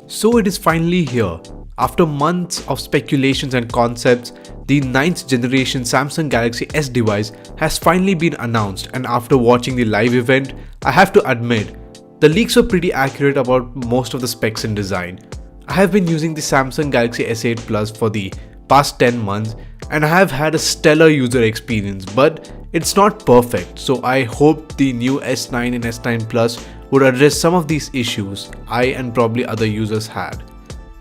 So it is finally here. After months of speculations and concepts, the 9th generation Samsung Galaxy S device has finally been announced, and after watching the live event, I have to admit, the leaks were pretty accurate about most of the specs and design. I have been using the Samsung Galaxy S8 Plus for the past 10 months and I have had a stellar user experience, but it's not perfect, so I hope the new S9 and S9 Plus would address some of these issues I and probably other users had.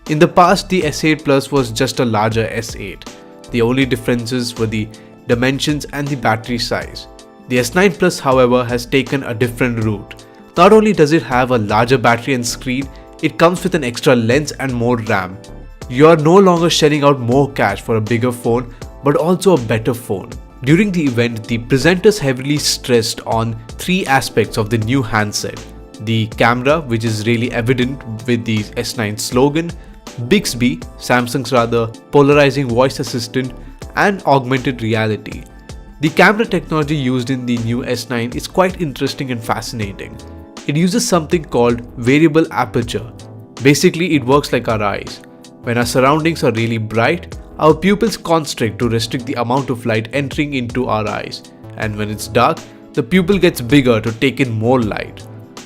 In the past, the S8 Plus was just a larger S8. The only differences were the dimensions and the battery size. The S9 Plus, however, has taken a different route. Not only does it have a larger battery and screen, it comes with an extra lens and more RAM. You are no longer shelling out more cash for a bigger phone, but also a better phone. During the event, the presenters heavily stressed on three aspects of the new handset. The camera, which is really evident with the S9 slogan, Bigsby, Samsung's rather polarizing voice assistant, and augmented reality. The camera technology used in the new S9 is quite interesting and fascinating. It uses something called variable aperture. Basically, it works like our eyes. When our surroundings are really bright, our pupils constrict to restrict the amount of light entering into our eyes, and when it's dark, the pupil gets bigger to take in more light.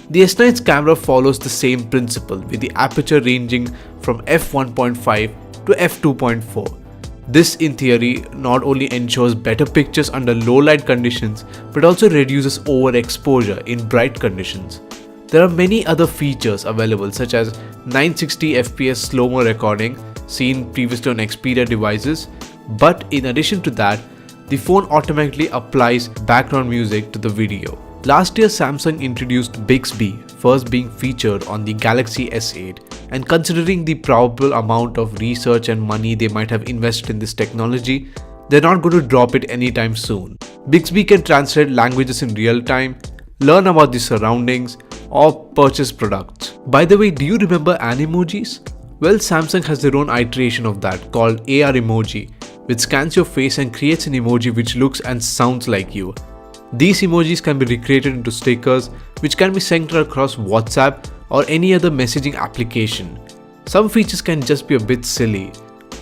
The S9's camera follows the same principle, with the aperture ranging from f1.5 to f2.4. This, in theory, not only ensures better pictures under low light conditions, but also reduces overexposure in bright conditions. There are many other features available, such as 960 fps slow-mo recording, seen previously on Xperia devices, but in addition to that, the phone automatically applies background music to the video. Last year, Samsung introduced Bigsby, first being featured on the Galaxy S8, and considering the probable amount of research and money they might have invested in this technology, they're not going to drop it anytime soon. Bigsby can translate languages in real time, learn about the surroundings, or purchase products. By the way, do you remember Emojis? Well, Samsung has their own iteration of that called AR Emoji, which scans your face and creates an emoji which looks and sounds like you. These emojis can be recreated into stickers, which can be sent across WhatsApp or any other messaging application. Some features can just be a bit silly,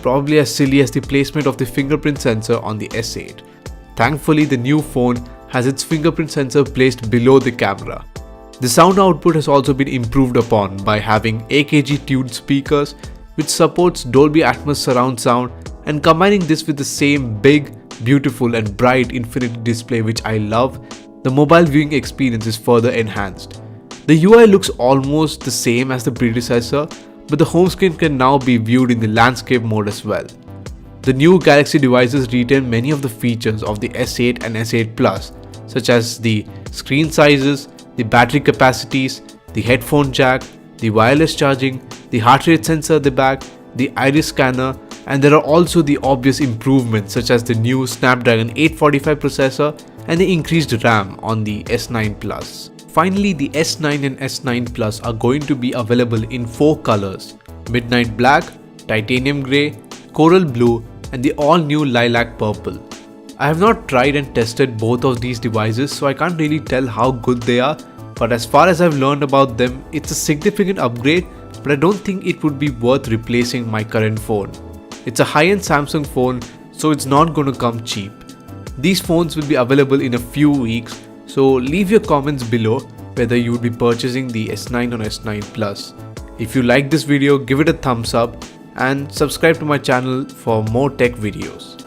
probably as silly as the placement of the fingerprint sensor on the S8. Thankfully, the new phone has its fingerprint sensor placed below the camera. The sound output has also been improved upon by having AKG tuned speakers, which supports Dolby Atmos surround sound, and combining this with the same big, beautiful and bright infinity display which I love, the mobile viewing experience is further enhanced. The UI looks almost the same as the predecessor, but the home screen can now be viewed in the landscape mode as well. The new Galaxy devices retain many of the features of the S8 and S8 Plus, such as the screen sizes, the battery capacities, the headphone jack, the wireless charging, the heart rate sensor at the back, the iris scanner, and there are also the obvious improvements such as the new Snapdragon 845 processor and the increased RAM on the S9 Plus. Finally, the S9 and S9 Plus are going to be available in 4 colors: Midnight Black, Titanium Grey, Coral Blue, and the all-new Lilac Purple. I have not tried and tested both of these devices, so I can't really tell how good they are, but as far as I've learned about them, it's a significant upgrade, but I don't think it would be worth replacing my current phone. It's a high-end Samsung phone, so it's not going to come cheap. These phones will be available in a few weeks, so leave your comments below whether you would be purchasing the S9 or S9 Plus. If you like this video, give it a thumbs up and subscribe to my channel for more tech videos.